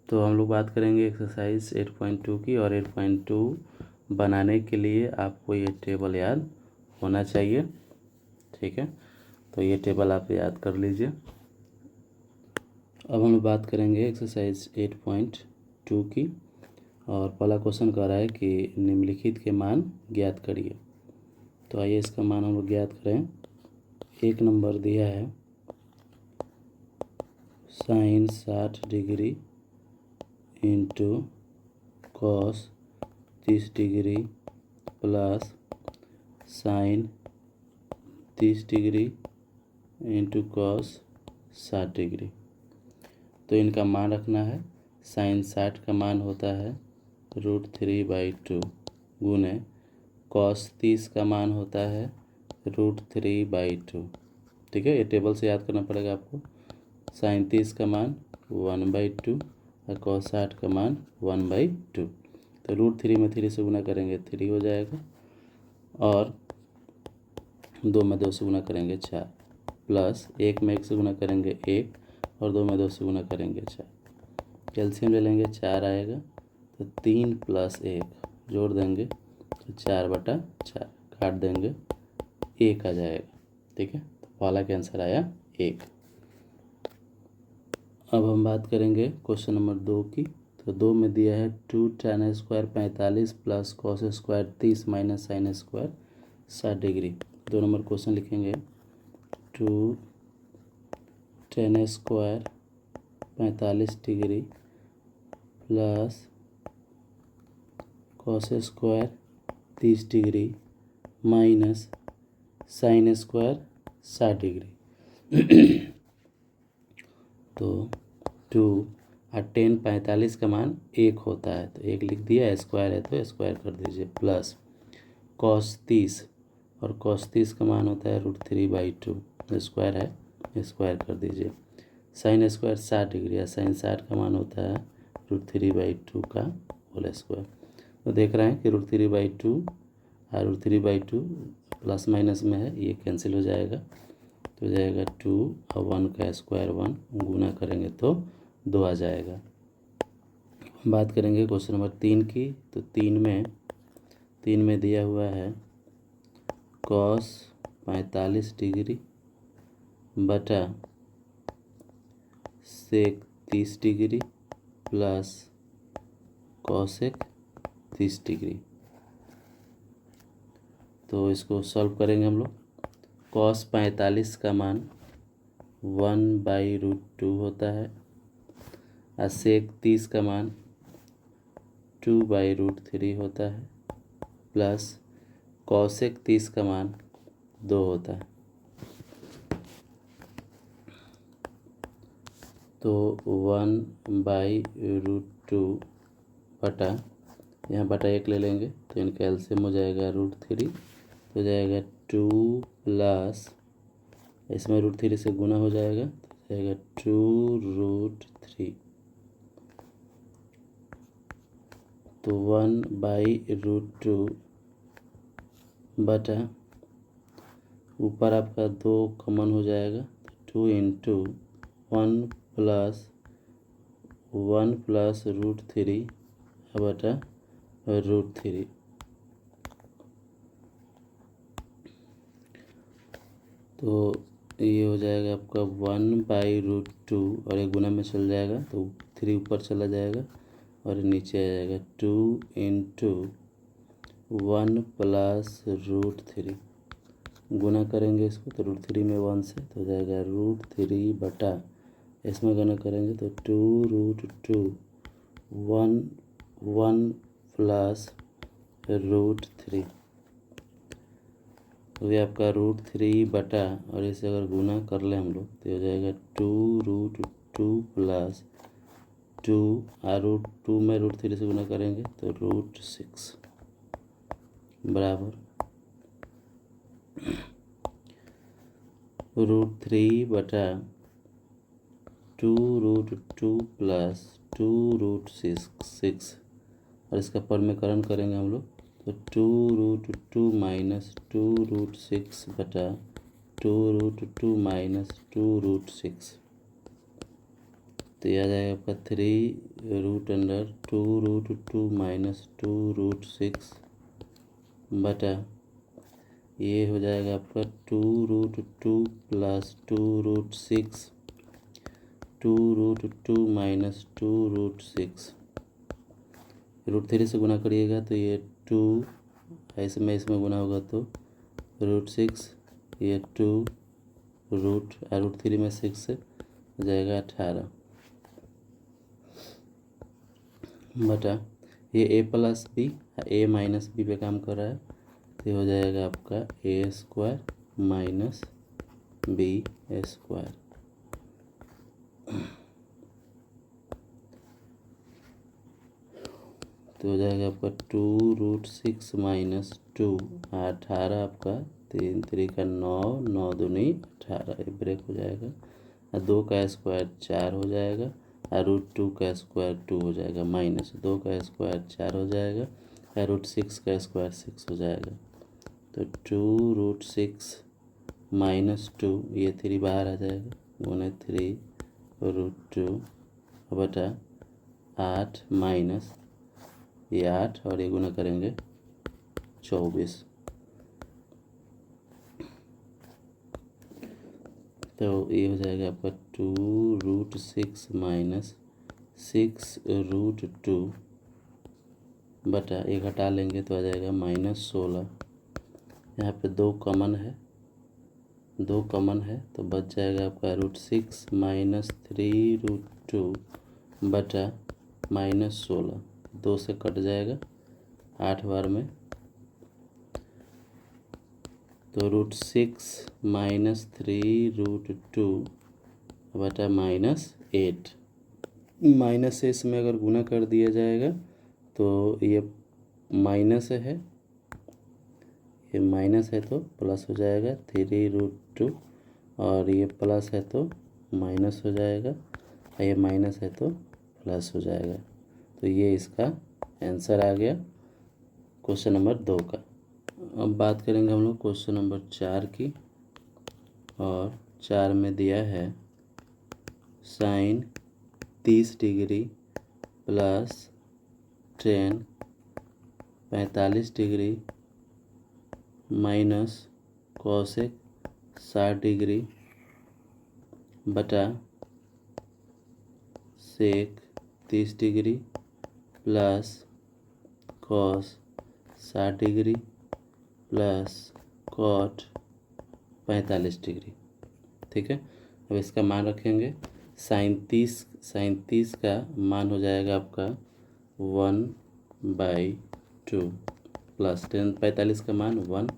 तो हम लोग बात करेंगे एक्सरसाइज 8.2 की। और 8.2 बनाने के लिए आपको ये टेबल याद होना चाहिए, ठीक है। तो ये टेबल आप याद कर लीजिए। अब हम लोग बात करेंगे एक्सरसाइज 8.2 की। और पहला क्वेश्चन कह रहा है कि निम्नलिखित के मान ज्ञात करिए। तो आइए इसका मान हम लोग ज्ञात करें। एक नंबर दिया है sine 60 degree into cos 30 degree plus sine 30 degree into cos 60 degree. तो इनका मान रखना है। साइन 60 का मान होता है √3/2 गुने कॉस 30 का मान होता है √3/2। ठीक है, ये टेबल से याद करना पड़ेगा आपको। साइन 30 का मान 1/2 और कॉस 60 का मान 1/2। तो √3 में 3 से गुना करेंगे 3 हो जाएगा, और 2 में 2 से गुना करेंगे 4, प्लस 1 में 1 से गुना करेंगे 1, और 2 में 2 से गुना करेंगे 4। कैल्शियम ले लेंगे 4 आएगा, तो 3 + 1 जोड़ देंगे तो 4/4, काट देंगे 1 आ जाएगा। ठीक है, तो पहला का आंसर आया 1। अब हम बात करेंगे क्वेश्चन नंबर 2 की। तो 2 में दिया है 2 tan² 45 plus cos² 30 minus sin² 60 degree. 2 number question लिखेंगे 2 tan² 45 degree plus cos² 30 degree minus sin² 60 degree. तो 2 और tan 45 का मान 1 होता है, तो 1 लिख दिया। स्क्वायर है तो स्क्वायर कर दीजिए, प्लस cos 30, और cos 30 का मान होता है √3/2, स्क्वायर है स्क्वायर कर दीजिए। sin² 60 डिग्री, या sin 60 का मान होता है √3/2 का होल स्क्वायर। तो देख रहे हैं कि √3/2 और √3/2 प्लस माइनस में है, ये कैंसिल हो जाएगा। तो हो जाएगा 2 और 1 का स्क्वायर 1, गुना करेंगे तो 2 आ जाएगा। बात करेंगे क्वेश्चन नंबर 3 की। तो 3 में दिया हुआ है cos 45 डिग्री बटा sec 30 degree plus cosec 30 degree. तो इसको सॉल्व करेंगे हम लोग। cos 45 का मान 1/√2 होता है, और sec 30 का मान 2/√3 होता है, प्लस cosec 30 का मान 2 होता है। तो 1/√2 बटा, यहाँ बटा 1 ले लेंगे तो इनका एलसीएम हो जाएगा √3, तो हो जाएगा 2 प्लस, इसमें √3 से गुना हो जाएगा तो हो जाएगा 2√3। तो 1/√2 बटा, ऊपर आपका 2 कॉमन हो जाएगा, 2 इंटू 1 प्लस √3 बटा √3। तो ये हो जाएगा आपका 1/√2, और ये गुना में चल जाएगा तो 3 ऊपर चला जाएगा और नीचे आ जाएगा 2 इंटू 1 प्लस √3। गुना करेंगे इसको तो √3 में 1 से, तो हो जाएगा √3 बटा, इसमें गुना करेंगे तो 2√2 1 प्लस √3। तो ये आपका √3 बटा, और इसे अगर गुना कर ले हम लोग तो हो जाएगा 2√2 प्लस 2, और √2 में √3 से गुना करेंगे तो √6 बराबर √3 बटा 2√2 प्लस 2√6, और इसका परमीकरण करेंगे हम लोग तो 2√2 माइनस 2√6 बटा 2√2 माइनस 2√6। तो ये आ जाएगा आपका 3√2 माइनस 2√6 बटा ये हो जाएगा आपका 2√2 प्लस 2√6 2√2 माइनस 2√6 √3 से गुना करिएगा तो ये 2 इसमें गुना होगा तो √6 ये 2 √3 में 6 से हो जाएगा 18 बटा ये a plus B a minus B पे काम कर रहा है तो ये हो जाएगा आपका a² माइनस b²। तो हो जाएगा आपका 2√6 माइनस 2 18 आपका 3 3 का 9 9 दूनी 18 ये ब्रेक हो जाएगा और 2 का स्क्वायर 4 हो जाएगा और √2 का स्क्वायर 2 हो जाएगा माइनस 2 का स्क्वायर 4 हो जाएगा और √6 का स्क्वायर 6 हो जाएगा तो 2√6 माइनस 2 ये 3 बाहर आ जाएगा गुने 3√2 बटा 8 माइनस ये 8 और ये गुना करेंगे 24 तो ये हो जाएगा आपका 2√6 माइनस 6√2 बटा एक हटा लेंगे तो आ जाएगा -16। यहाँ पे 2 कॉमन है तो बच जाएगा आपका √6 माइनस 3√2 बटा -16 2 से कट जाएगा 8 बार में तो √6 माइनस 3√2 बटा -8 माइनस से इसमें अगर गुना कर दिया जाएगा तो ये माइनस है तो प्लस हो जाएगा 3√2 और ये प्लस है तो माइनस हो जाएगा और ये माइनस है तो प्लस हो जाएगा तो ये इसका आंसर आ गया क्वेश्चन नंबर 2 का। अब बात करेंगे हम लोग क्वेश्चन नंबर 4 की और 4 में दिया है sine 30 degree plus tan 45 degree minus cosec 60 degree बटा sec 30 degree plus cos 60 degree plus cot 45 degree. ठीक है, अब इसका मान रखेंगे। साइन 30 का मान हो जाएगा आपका 1/2 प्लस टेन 45 का मान 1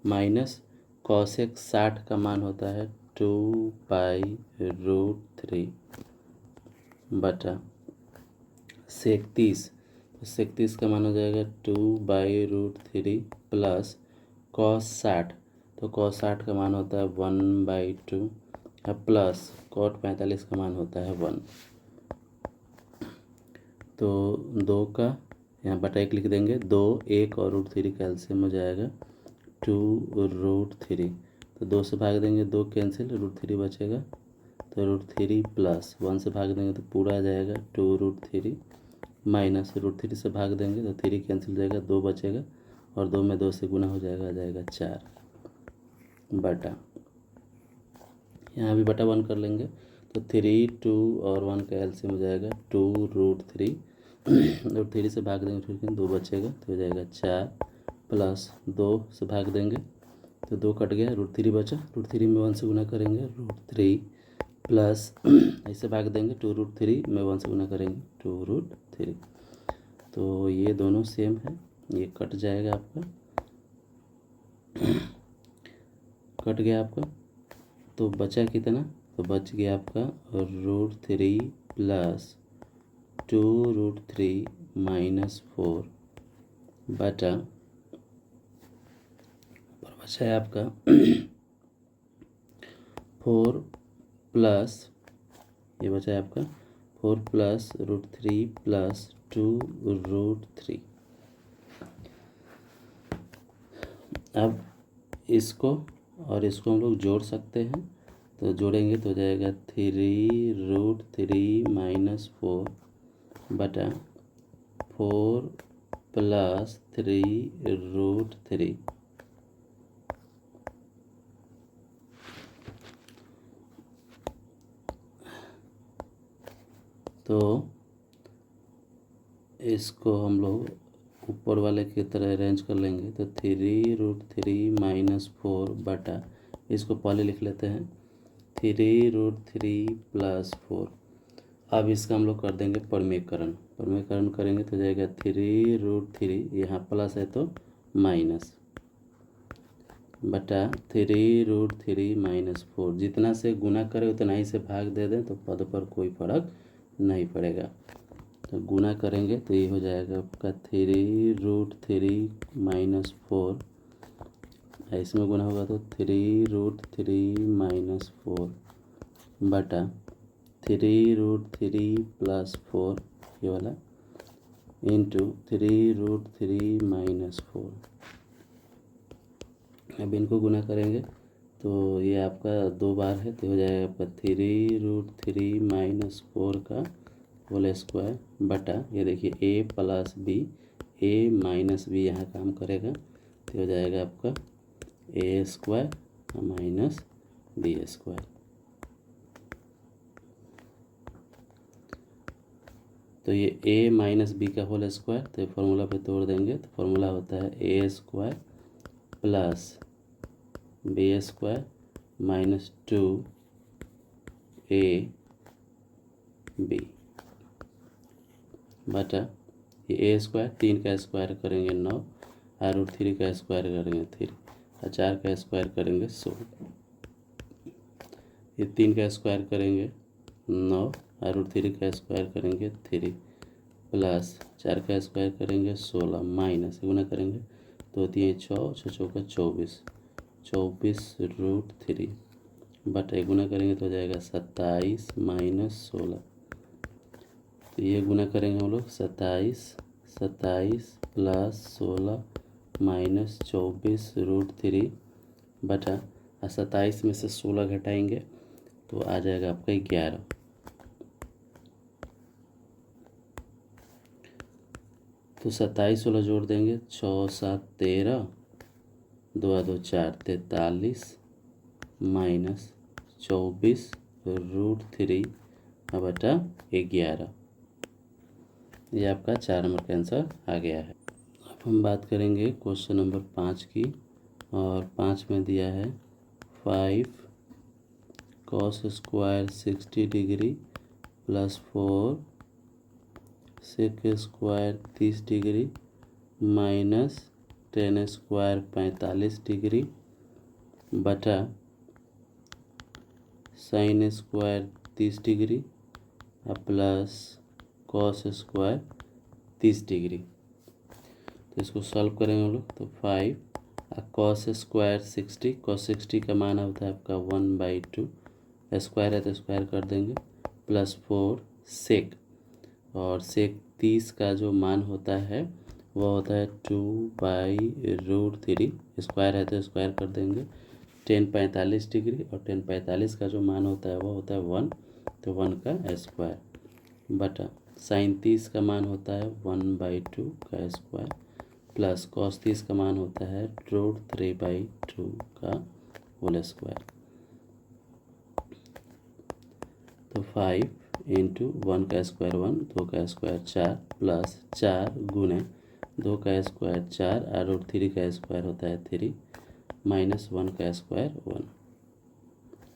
माइनस कॉसेक 60 का मान होता है 2/√3 बटा सेक 30 तो सेक 30 का मान हो जाएगा 2/√3 प्लस कॉस 60 तो कॉस 60 का मान होता है 1/2 प्लस कॉट 45 का मान होता है 1 तो 2 का यहाँ बटा 1 लिख देंगे 2 1 और √3 का एलसीएम हो जाएगा 2√3 तो 2 से भाग देंगे 2 कैंसिल √3 बचेगा तो √3 प्लस 1 से भाग देंगे तो पूरा आ जाएगा 2√3 माइनस √3 से भाग देंगे तो 3 कैंसिल जाएगा 2 बचेगा और 2 में 2 से गुना हो जाएगा आ जाएगा 4 बटा यहाँ भी बटा 1 कर लेंगे तो 3 2 और 1 का एलसीएम हो जाएगा 2√3 √3 से भाग देंगे फिर 2 बचेगा तो हो जाएगा 4 प्लस 2 से भाग देंगे तो 2 कट गया √3 बचा √3 में 1 से गुना करेंगे √3 प्लस ऐसे भाग देंगे 2√3 में 1 से गुना करेंगे 2√3 तो ये दोनों सेम है ये कट जाएगा आपका कट गया आपका तो बचा कितना तो बच गया आपका √3 प्लस 2√3 माइनस 4 बटा ऊपर बचा है आपका 4 प्लस ये बचा है आपका 4 प्लस √3 प्लस 2√3 अब इसको और इसको हम लोग जोड़ सकते हैं तो जोड़ेंगे तो हो जाएगा 3√3 माइनस 4 बटा 4 प्लस 3√3। तो इसको हम लोग ऊपर वाले की तरह अरेंज कर लेंगे। तो 3√3 माइनस 4 बटा, इसको पहले लिख लेते हैं 3√3 प्लस 4। अब इसका हम लोग कर देंगे परमीकरण करेंगे तो जाएगा 3√3, यहाँ प्लस है तो माइनस, बटा 3√3 माइनस 4। जितना से गुना करें उतना ही से भाग दे दें तो पद पर कोई फर्क नहीं पड़ेगा। तो गुना करेंगे तो ये हो जाएगा आपका 3√3 माइनस 4, इसमें गुना होगा तो 3√3 माइनस 4 बटा 3√3 प्लस 4, ये वाला इंटू 3√3 माइनस 4। अब इनको गुना करेंगे तो ये आपका 2 बार है तो हो जाएगा आपका 3√3 माइनस 4 का होल स्क्वायर बटा, ये देखिए a plus B, a minus B यहाँ काम करेगा तो हो जाएगा आपका a square minus B square. तो ये a माइनस बी का होल स्क्वायर, तो फॉर्मूला पे तोड़ देंगे तो फॉर्मूला होता है a square plus B square minus 2ab बटा ये a स्क्वायर, 3 का स्क्वायर करेंगे 9, √3 का स्क्वायर करेंगे 3, और 4 का स्क्वायर करेंगे 16। ये 3 का स्क्वायर करेंगे 9, √3 का स्क्वायर करेंगे 3, प्लस 4 का स्क्वायर करेंगे 16, माइनस गुना करेंगे तो होती है 6, 6 चौका 24, 24√3 बटा गुना करेंगे तो हो जाएगा 27 माइनस 16। तो ये गुना करेंगे हम लोग 27 प्लस 16 माइनस 24√3 बटा 27 में से 16 घटाएंगे तो आ जाएगा आपका 11। तो 27 16 जोड़ देंगे 6 7 13, 2 2 4 43 माइनस 24√3 बटा 11। ये आपका 4 नंबर का आंसर आ गया है। अब हम बात करेंगे क्वेश्चन नंबर 5 की, और 5 में दिया है 5 cos square 60 degree plus 4 sec square 30 degree minus 10 square 45 degree बटा sine square 30 degree plus cos square 30 degree. तो इसको सॉल्व करेंगे हम लोग तो 5 कॉस स्क्वायर 60, कॉस 60 का मान होता है आपका 1/2, स्क्वायर है तो स्क्वायर कर देंगे, प्लस 4 सेक, और सेक 30 का जो मान होता है वह होता है 2/√3, स्क्वायर है तो स्क्वायर कर देंगे, 10 45 डिग्री, और 10 45 का जो मान होता है वह होता है 1, तो 1 का स्क्वायर बटा साइन 30 का मान होता है 1/2 का स्क्वायर, प्लस कॉस 30 का मान होता है √3/2 का होल स्क्वायर। तो 5 इंटू 1 का स्क्वायर 1, 2 का स्क्वायर 4, प्लस 4 गुने 2 का स्क्वायर 4, √3 का स्क्वायर होता है 3, माइनस 1 का स्क्वायर 1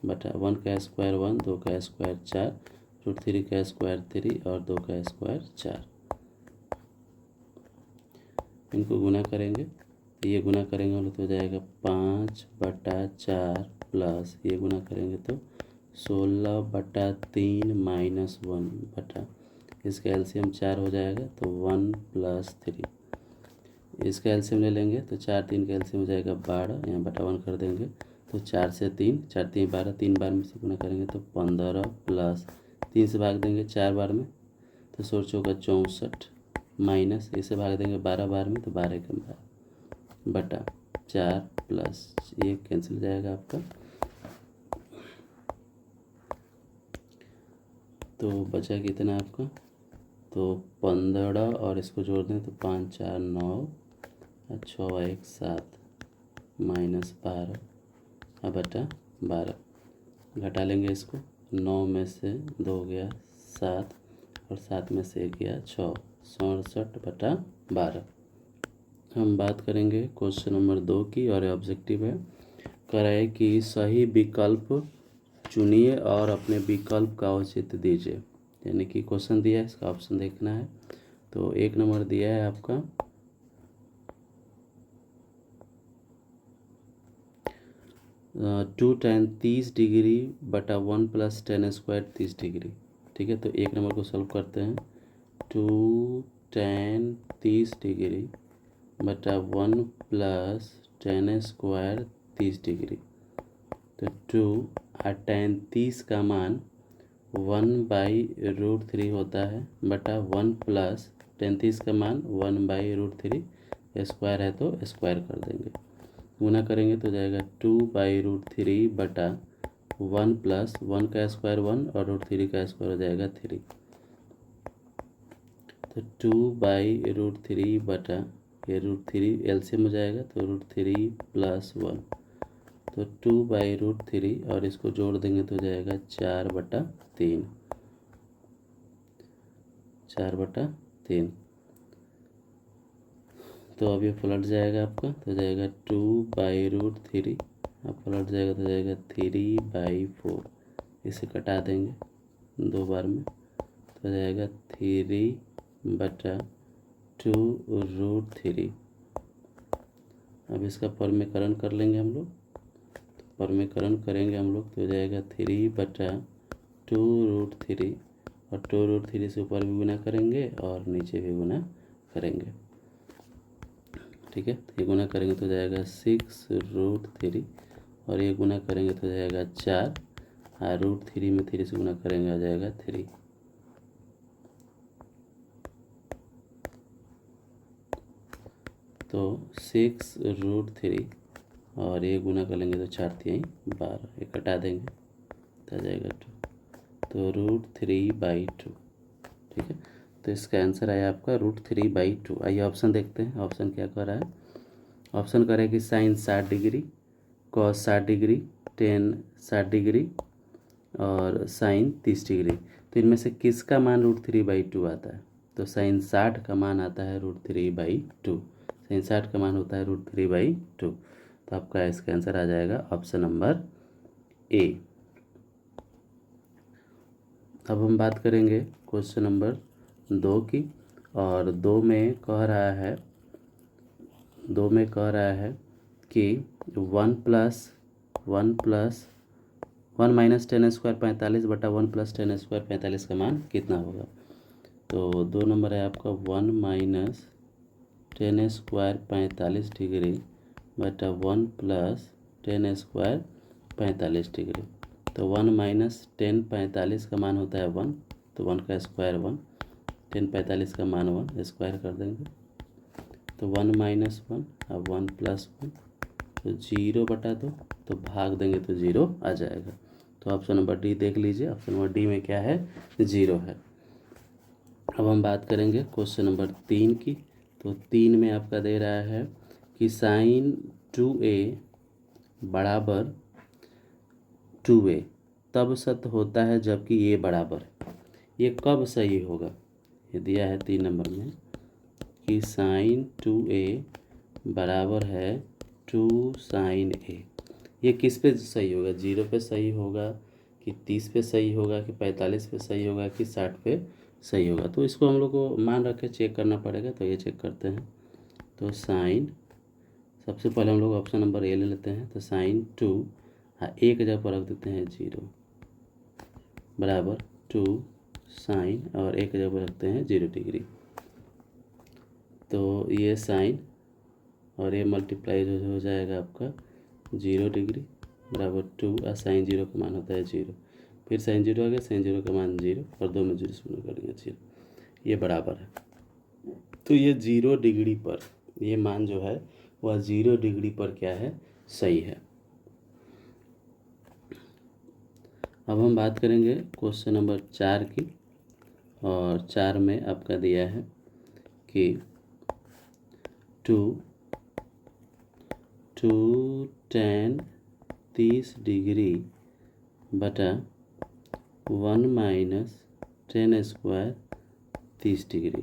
बटा 1 का स्क्वायर 1, 2 का स्क्वायर 4, √3 का स्क्वायर 3 और 2 का स्क्वायर 4। इनको गुना करेंगे तो ये गुना करेंगे तो हो जाएगा 5/4 प्लस ये गुना करेंगे तो 16/3 माइनस 1 बटा, इसका एलसीएम 4 हो जाएगा तो 1 + 3, इसका एलसीएम ले लेंगे तो 4 3 का एलसीएम हो जाएगा 12, यहाँ बटा 1 कर देंगे तो 4 से 3, 4 3 12, 3 बार में से गुना करेंगे तो 15 प्लस 3 से भाग देंगे 4 बार में तो 16 चौका 64, माइनस इसे भाग देंगे 12 बार में तो 12 का 12 बटा 4 प्लस ये कैंसिल हो जाएगा आपका, तो बचा कितना आपका, तो 15 और इसको जोड़ दें तो 5 4 9 और 6 1 7 -12 बटा 12। घटा लेंगे इसको, 9 में से 2 गया 7 और 7 में से 1 गया 6, 67 बटा 12। हम बात करेंगे क्वेश्चन नंबर 2 की, और ऑब्जेक्टिव है कराए कि सही विकल्प चुनिए और अपने विकल्प का औचित्य दीजिए। यानी कि क्वेश्चन दिया है, इसका ऑप्शन देखना है। तो 1 नंबर दिया है आपका 2 tan 30 डिग्री बटा 1 + tan स्क्वायर 30 डिग्री। ठीक है, तो 1 नंबर को सॉल्व करते हैं। 2 tan 30 डिग्री बटा 1 + tan स्क्वायर 30 डिग्री। तो 2 tan 30 का मान 1/√3 होता है बटा 1 + tan 30 का मान 1/√3 स्क्वायर है तो स्क्वायर कर देंगे। गुना करेंगे तो जाएगा 2/√3 बटा 1 + 1 का स्क्वायर 1 और √3 का स्क्वायर हो जाएगा 3। तो 2/√3 बटा ये √3 एलसीएम हो जाएगा तो √3 + 1, तो 2/√3 और इसको जोड़ देंगे तो जाएगा 4/3, 4/3। तो अब ये पलट जाएगा आपका, तो जाएगा 2/√3, अब पलट जाएगा तो जाएगा 3/4। इसे कटा देंगे 2 बार में तो जाएगा 3/2√3। अब इसका परमीकरण कर लेंगे हम लोग, तो परमीकरण करेंगे हम लोग तो हो जाएगा 3/2√3 और 2√3 से ऊपर भी गुना करेंगे और नीचे भी गुना करेंगे। ठीक है, तो ये गुना करेंगे तो जाएगा 6√3 और ये गुना करेंगे तो जाएगा 4 और √3 में 3 से गुना करेंगे आ जाएगा 3। तो 6√3 और ये गुना कर लेंगे तो 4 3 12, ये कटा देंगे तो आ जाएगा 2, तो √3/2। ठीक है, तो इसका आंसर आया आपका √3/2। आइए ऑप्शन देखते हैं, ऑप्शन क्या कर रहा है। ऑप्शन कर रहा है कि sine 60 degree, cos 60 degree, tan 60 degree और साइन 30 डिग्री। तो इनमें से किसका मान √3/2 आता है? तो साइन 60 का मान आता है √3/2। साइन 60 का मान होता है √3/2। तो आपका इसका आंसर आ जाएगा ऑप्शन नंबर ए। अब हम बात करेंगे क्वेश्चन नंबर 2 की, और 2 में कह रहा है कि 1 + 1 - tan स्क्वायर 45 बटा 1 + tan स्क्वायर 45 का मान कितना होगा? तो 2 नंबर है आपका 1 - tan स्क्वायर 45 डिग्री बटा 1 + tan स्क्वायर 45 डिग्री। तो 1 - tan 45 का मान होता है 1, तो 1 का स्क्वायर 1, tan 45 का मान 1, स्क्वायर कर देंगे तो 1 - 1 अब 1 + 1 तो 0/2, तो भाग देंगे तो 0 आ जाएगा। तो ऑप्शन नंबर डी देख लीजिए, ऑप्शन नंबर डी में क्या है? 0 है। अब हम बात करेंगे क्वेश्चन नंबर 3 की। तो 3 में आपका दे रहा है कि sin 2a बराबर 2a तब सत्य होता है जबकि ये बराबर है। ये कब सही होगा? ये दिया है 3 नंबर में कि sin 2a बराबर है 2 sin a। ये किस पे सही होगा? 0 पे सही होगा कि 30 पे सही होगा कि 45 पे सही होगा कि 60 पे सही होगा? तो इसको हम लोग को मान रख के चेक करना पड़ेगा। तो ये चेक करते हैं। तो साइन, सबसे पहले हम लोग ऑप्शन नंबर ए ले लेते हैं। तो साइन 2 एक जगह पर रख देते हैं 0 बराबर 2 साइन और एक जगह पर रखते हैं 0 डिग्री। तो ये साइन और ये मल्टीप्लाई हो जाएगा आपका 0 डिग्री बराबर 2 और साइन 0 का मान होता है 0। फिर साइन 0 आ गया, साइन 0 का मान 0 और 2 में 0 से गुणा करेंगे 0, ये बराबर है। तो ये 0 डिग्री पर ये मान जो है वह 0 डिग्री पर क्या है? सही है। अब हम बात करेंगे क्वेश्चन नंबर 4 की, और 4 में आपका दिया है कि टू tan 30 बटा 1 माइनस tan स्क्वायर 30।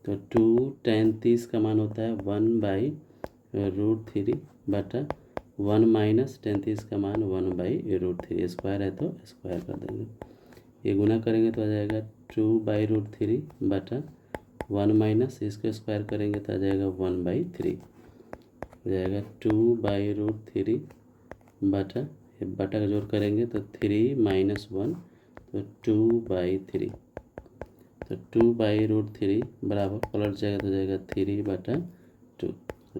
तो 2 tan 30 का मान होता है 1/√3 बटा 1 माइनस tan 30 का मान 1/√3। स्क्वायर है तो स्क्वायर कर देंगे, ये गुना करेंगे तो आ जाएगा 2/√3 बटा 1 माइनस इसका स्क्वायर करेंगे तो आ जाएगा 1/3 हो जाएगा। 2/√3 बटा, बटा का जोड़ करेंगे तो 3 माइनस 1 तो 2/3। तो 2/√3 बराबर पलट जाएगा तो जाएगा 3/2। तो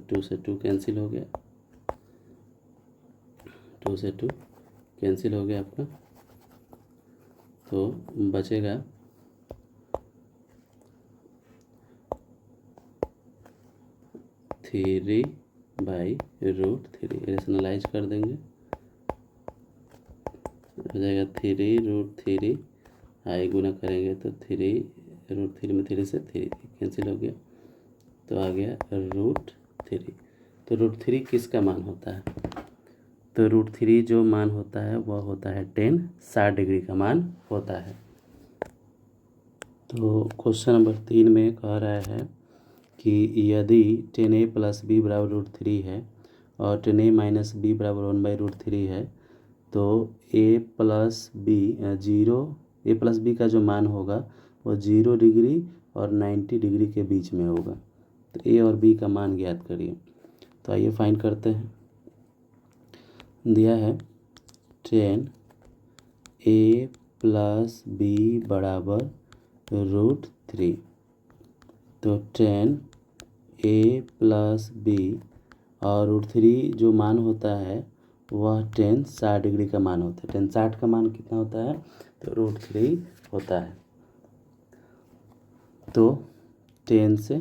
2 से 2 कैंसिल हो गया, 2 से 2 कैंसिल हो गया आपका, तो बचेगा 3/√3। रेशनलाइज कर देंगे, हो जाएगा 3√3। आई गुना करेंगे तो 3√3 में 3 से 3 कैंसिल हो गया, तो आ गया √3। तो √3 किसका मान होता है? तो √3 जो मान होता है वह होता है tan 60 का मान होता है। तो क्वेश्चन नंबर 3 में कह रहा है कि यदि tan a प्लस b बराबर √3 है और tan a माइनस b बराबर 1/√3 है, तो a प्लस b का जो मान होगा वो 0 डिग्री और 90 डिग्री के बीच में होगा। तो a और b का मान ज्ञात करिए। तो आइए फाइंड करते हैं। दिया है tan a प्लस b बराबर √3। तो tan a प्लस b और √3 जो मान होता है वह tan 60 का मान होता है। tan 60 का मान कितना होता है? तो √3 होता है। तो tan से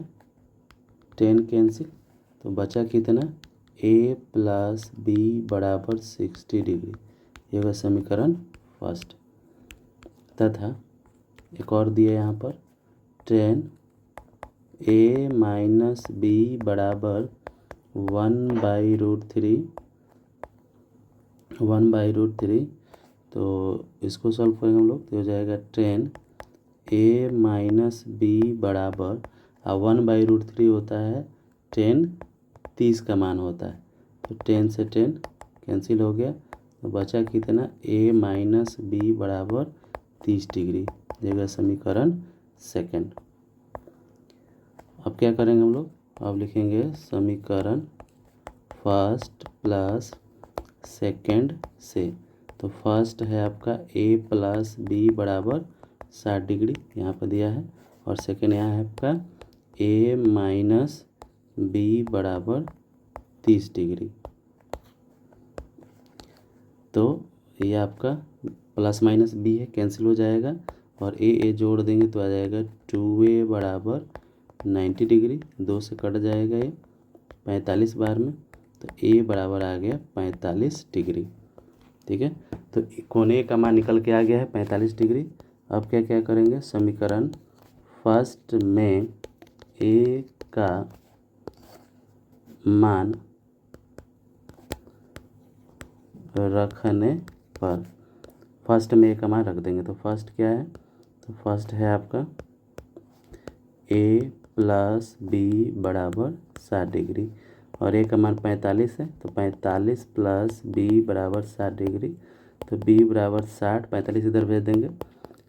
tan कैंसिल, तो बचा कितना? a प्लस b बराबर 60 डिग्री, ये होगा समीकरण फर्स्ट। तथा एक और दिया यहाँ पर tan a माइनस b बराबर 1/√3। तो इसको सॉल्व करेंगे हम लोग, तो हो जाएगा tan a माइनस b बराबर 1/√3 होता है tan 30 का मान होता है। तो tan से tan कैंसिल हो गया, तो बचा कितना? a माइनस b बराबर 30 डिग्री, देगा समीकरण सेकंड। अब क्या करेंगे हम लोग? अब लिखेंगे समीकरण फर्स्ट प्लस सेकंड से। तो फर्स्ट है आपका a प्लस b बराबर 60 डिग्री, यहाँ पर दिया है, और सेकंड यहाँ है आपका a माइनस b बराबर 30 डिग्री। तो ये आपका प्लस माइनस b है, कैंसिल हो जाएगा, और a जोड़ देंगे तो आ जाएगा 2a बराबर 90 डिग्री। 2 से कट जाएगा ये 45 बार में, तो a बराबर आ गया 45 डिग्री। ठीक है, तो कोने का मान निकल के आ गया है 45 डिग्री। अब क्या क्या करेंगे? समीकरण फर्स्ट में a का मान रखने पर, फर्स्ट में a का मान रख देंगे। तो फर्स्ट क्या है? तो फर्स्ट है आपका a प्लस b बराबर 60 डिग्री, और a का मान 45 है, तो 45 प्लस b बराबर 60 डिग्री। तो b बराबर 60, 45 इधर भेज देंगे,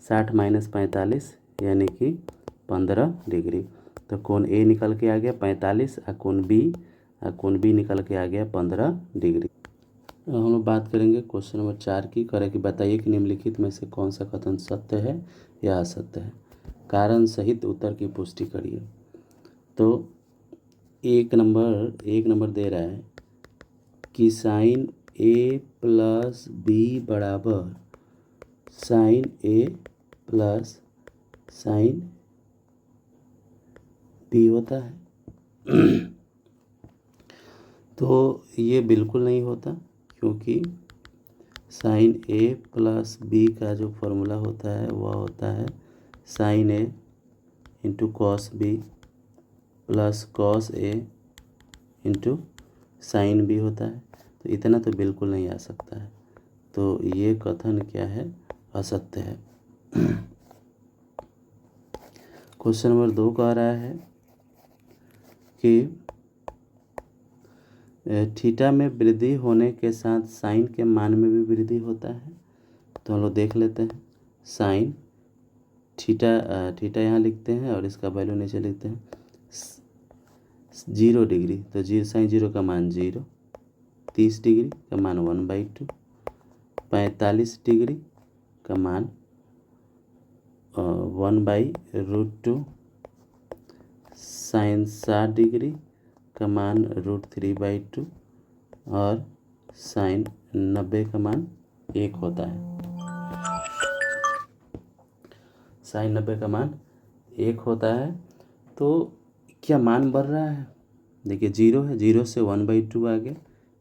60 माइनस 45 यानी कि 15 डिग्री। तो कोण a निकल के आ गया 45, और कोण b निकल के आ गया 15 डिग्री। हम लोग बात करेंगे क्वेश्चन नंबर 4 की। करें कि बताइए कि निम्नलिखित में से कौन सा कथन सत्य है या असत्य है, कारण सहित उत्तर की पुष्टि करिए। तो एक नंबर दे रहा है कि साइन a प्लस b बराबर sine a plus sine b होता है। तो ये बिल्कुल नहीं होता, क्योंकि साइन ए प्लस बी का जो फॉर्मूला होता है वह होता है sine a into cos b plus cos a into sine b होता है। तो इतना तो बिल्कुल नहीं आ सकता है, तो ये कथन क्या है, असत्य है। क्वेश्चन नंबर 2 कह रहा है कि थीटा में वृद्धि होने के साथ साइन के मान में भी वृद्धि होता है। तो हम लोग देख लेते हैं। साइन थीटा यहाँ लिखते हैं और इसका वैल्यू नीचे लिखते हैं 0 डिग्री। तो साइन 0 का मान 0, 30 डिग्री का मान 1/2, 45 डिग्री का मान 1/√2, साइन 60 डिग्री का मान √3/2 और साइन 90 का मान 1 होता है। साइन 90 का मान 1 होता है। तो क्या मान बढ़ रहा है? देखिए 0 है, 0 से 1/2 आ गया,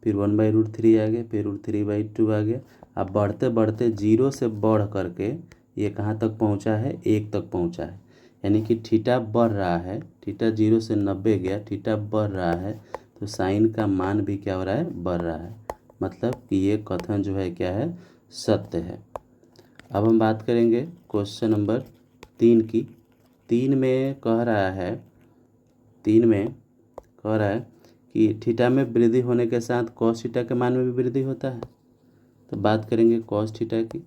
फिर 1/√3 आ गया, फिर √3/2 आ गया। अब बढ़ते बढ़ते 0 से बढ़ करके ये कहाँ तक पहुँचा है, 1 तक पहुँचा है। यानी कि थीटा बढ़ रहा है, थीटा 0 से 90 गया, थीटा बढ़ रहा है, तो साइन का मान भी क्या हो रहा है, बढ़ रहा है। मतलब कि ये कथन जो है क्या है, सत्य है। अब हम बात करेंगे क्वेश्चन नंबर 3 की। 3 में कह रहा है कि थीटा में वृद्धि होने के साथ कॉस थीटा के मान में भी वृद्धि होता है। तो बात करेंगे कॉस थीटा की।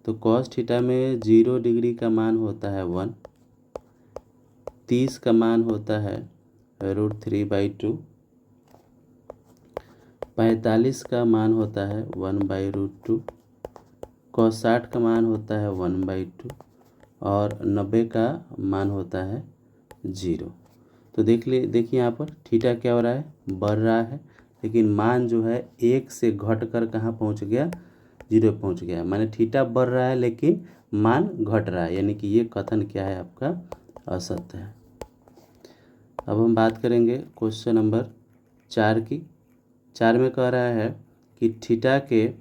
तो कॉस थीटा में 0 डिग्री का मान होता है 1, 30 का मान होता है √3/2, 45 का मान होता है 1/√2, cos 60 का मान होता है 1/2 और 90 का मान होता है 0। तो देखिए यहाँ पर थीटा क्या हो रहा है, बढ़ रहा है, लेकिन मान जो है 1 से घट कर कहाँ पहुँच गया, 0 पहुँच गया। माने थीटा बढ़ रहा है लेकिन मान घट रहा है, यानी कि ये कथन क्या है, आपका असत्य है। अब हम बात करेंगे क्वेश्चन नंबर 4 की। 4 में कह रहा है कि थीटा के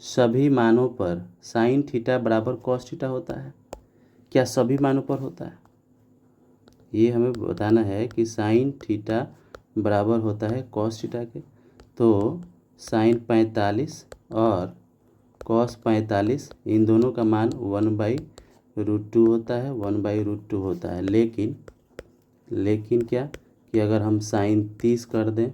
सभी मानों पर साइन थीटा बराबर कॉस थीटा होता है। क्या सभी मानों पर होता है? ये हमें बताना है कि साइन थीटा बराबर होता है कॉस थीटा के। तो साइन 45 और कॉस 45 इन दोनों का मान 1/√2 होता है, 1/√2 होता है। लेकिन क्या कि अगर हम साइन 30 कर दें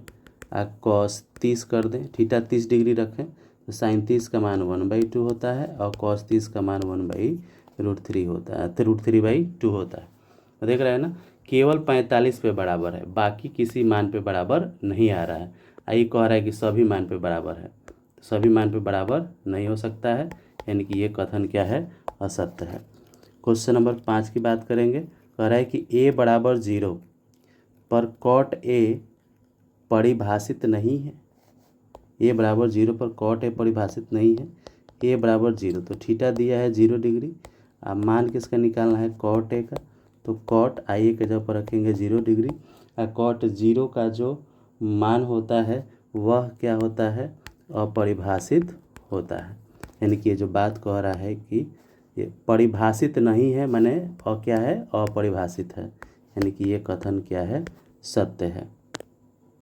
और कॉस 30 कर दें, थीटा 30 डिग्री रखें, तो साइन 30 का मान 1/2 होता है और कॉस 30 का मान 1/√3 होता है, तो √3/2 होता है। तो देख रहे हैं ना, केवल 45 पे बराबर है, बाकी किसी मान पे बराबर नहीं आ रहा है। आइए कह रहा है कि सभी मान पे बराबर है, तो सभी मान पे बराबर नहीं हो सकता है, यानी कि ये कथन क्या है, असत्य है। क्वेश्चन नंबर 5 की बात करेंगे। कह रहा है कि a बराबर 0 पर कॉट a परिभाषित नहीं है। a बराबर 0 पर कॉट a परिभाषित नहीं है। a बराबर 0, तो थीटा दिया है 0 डिग्री। अब मान किसका निकालना है, कॉट a का। तो कॉट आई के जगह पर रखेंगे 0 डिग्री और कॉट 0 का जो मान होता है वह क्या होता है, अपरिभाषित होता है। यानी कि ये जो बात कह रहा है कि ये परिभाषित नहीं है, माने क्या है, अपरिभाषित है, यानी कि ये कथन क्या है, सत्य है।